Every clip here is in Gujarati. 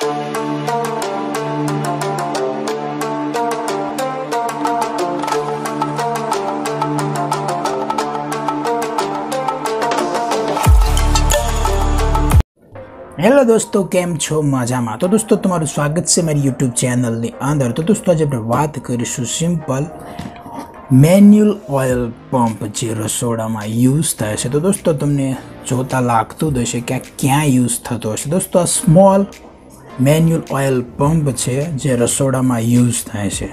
हेलो दोस्तों, केम छो मजा में। तो दोस्तों तुम्हारू स्वागत है मेरी यूट्यूब चैनल ની અંદર। तो दोस्तों आज આપણે વાત કરીશું સિમ્પલ મેન્યુઅલ ઓઇલ પંપ જે રસોડામાં યુઝ થાય છે। તો દોસ્તો તમને જોતા લાગતું જ હશે કે ક્યાં યુઝ થતો હશે। દોસ્તો આ સ્મોલ મેન્યુઅલ ઓઇલ પંપ છે જે રસોડામાં યુઝ થાય છે,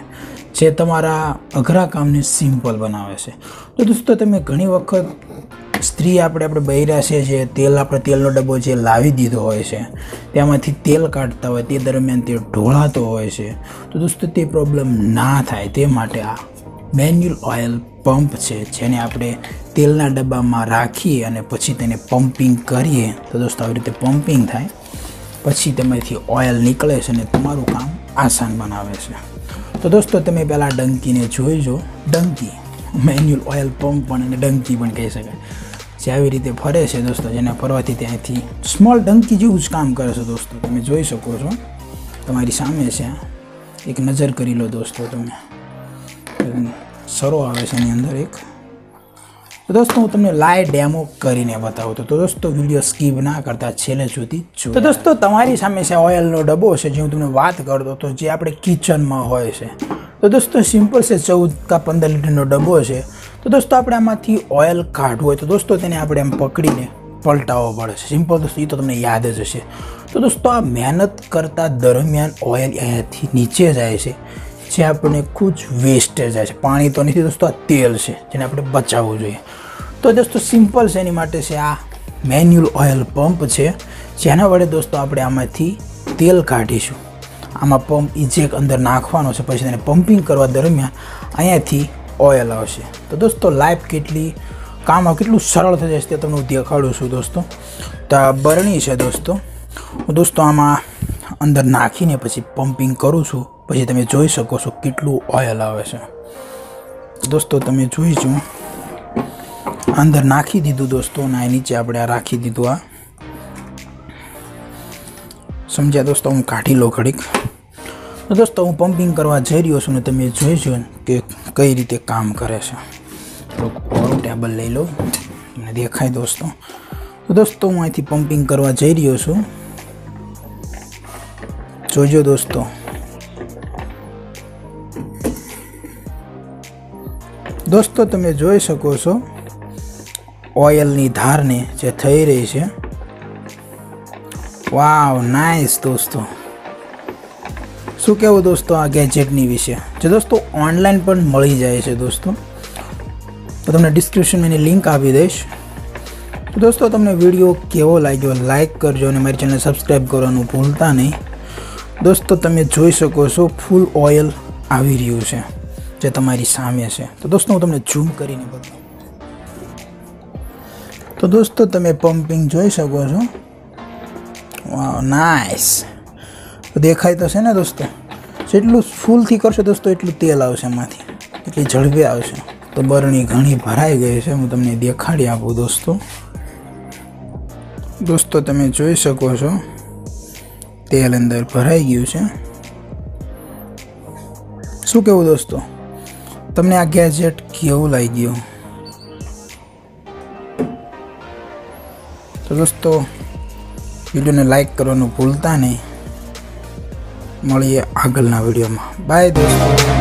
જે તમારા અઘરા કામને સિમ્પલ બનાવે છે। તો દોસ્તો તમે ઘણી વખત સ્ત્રી આપણે બૈરા છે જે તેલ આપણે તેલનો ડબ્બો જે લાવી દીધો હોય છે તેમાંથી તેલ કાઢતા હોય તે દરમિયાન તે ઢોળાતો હોય છે। તો દોસ્તો તે પ્રોબ્લેમ ના થાય તે માટે આ મેન્યુઅલ ઓઇલ પંપ છે જેને આપણે તેલના ડબ્બામાં રાખીએ અને પછી તેને પમ્પિંગ કરીએ તો દોસ્તો આવી રીતે પમ્પિંગ થાય, પછી તેમાંથી ઓઇલ નીકળે છે અને તમારું કામ આસાન બનાવે છે। તો દોસ્તો તમે પહેલાં ડંકીને જોઈજો। ડંકી મેન્યુઅલ ઓઇલ પંપ પણ અને ડંકી પણ કહી શકાય, જે આવી રીતે ફરે છે દોસ્તો, જેને ફરવાથી ત્યાંથી સ્મોલ ડંકી જેવું જ કામ કરે છે। દોસ્તો તમે જોઈ શકો છો, તમારી સામે છે, એક નજર કરી લો દોસ્તો તમે, સરો આવે છે એની અંદર એક। તો દોસ્તો હું તમને લાઈવ ડેમો કરીને બતાવું તો દોસ્તો વિડીયો સ્કીપ ના કરતા છેલ્લે સુધી જો। તો દોસ્તો તમારી સામે છે ઓઇલનો ડબ્બો છે જે હું તમને વાત કરતો હતો, જે આપણે કિચનમાં હોય છે। તો દોસ્તો સિમ્પલ છે, 14 का 15 લીટરનો ડબ્બો છે। તો દોસ્તો આપણે આમાંથી ઓઇલ કાઢવું હોય તો દોસ્તો તેને આપણે એમ પકડીને પલટાવવો પડે છે। સિમ્પલ દોસ્તો એ તો તમને યાદ જ હશે। તો દોસ્તો આ મહેનત કરતા દરમિયાન ઓઇલ અહીંયાથી નીચે જાય છે, જે આપણે ખૂબ વેસ્ટેજ જાય છે। પાણી તો નથી દોસ્તો, આ તેલ છે જેને આપણે બચાવવું જોઈએ। તો દોસ્તો સિમ્પલ છે, એની માટે છે આ મેન્યુઅલ ઓઇલ પંપ છે, જેના વડે દોસ્તો આપણે આમાંથી તેલ કાઢીશું। આમાં પંપ ઇજેક અંદર નાખવાનો છે, પછી તેને પમ્પિંગ કરવા દરમિયાન અહીંયાથી ઓઇલ આવશે। તો દોસ્તો લાઈફ કેટલી કેટલું સરળ થઈ જશે તે તમને હું દેખાડું છું દોસ્તો। તો આ બરણી છે દોસ્તો આમાં અંદર નાખીને પછી પમ્પિંગ કરું છું, પછી તમે જોઈ શકો છો કેટલું ઓઇલ આવે છે। દોસ્તો તમે જોઈજો, અંદર નાખી દીધું દોસ્તો, અને નીચે આપણે આ રાખી દીધું। આ સમજ્યા દોસ્તો? હું કાઢી લો ઘડીક। તો દોસ્તો હું પમ્પિંગ કરવા જઈ રહ્યો છું ને તમે જોઈજો કે કઈ રીતે કામ કરે છે। થોડુંક ટેબલ લઈ લો, મને દેખાય દોસ્તો। તો દોસ્તો હું અહીંથી પમ્પિંગ કરવા જઈ રહ્યો છું, જોજો દોસ્તો। દોસ્તો તમે જોઈ શકો છો ઓઇલની ધારને જે થઈ રહી છે। વાવ, નાઇસ દોસ્તો। શું કહેવું દોસ્તો આ ગેજેટની વિશે, જે દોસ્તો ઓનલાઈન પણ મળી જાય છે દોસ્તો। તો તમને ડિસ્ક્રિપ્શનમાં એની લિંક આપી દઈશ। તો દોસ્તો તમને વિડીયો કેવો લાગ્યો લાઈક કરજો અને મારી ચેનલ સબસ્ક્રાઈબ કરવાનું ભૂલતા નહીં। દોસ્તો તમે જોઈ શકો છો ફૂલ ઓઇલ આવી રહ્યું છે જે તમારી સામે છે। તો દોસ્તો હું તમને ઝૂમ કરીને બતાવું। તો દોસ્તો તમે પમ્પિંગ જોઈ શકો છો। વાવ, નાઇસ। તો દેખાય તો છે ને દોસ્તો? જેટલું ફૂલથી કરશો દોસ્તો એટલું તેલ આવશે એમાંથી, એટલી ઝડપે આવશે। તો બરણી ઘણી ભરાઈ ગઈ છે, હું તમને દેખાડી આપું દોસ્તો। દોસ્તો તમે જોઈ શકો છો તેલ અંદર ભરાઈ ગયું છે। શું કહેવું દોસ્તો, તમને આ ગેજેટ કેવું લાગ્યું? તો દોસ્તો વિડીયોને લાઈક કરવાનું ભૂલતા નહીં। મળીએ આગળના વિડીયોમાં। બાય દોસ્તો।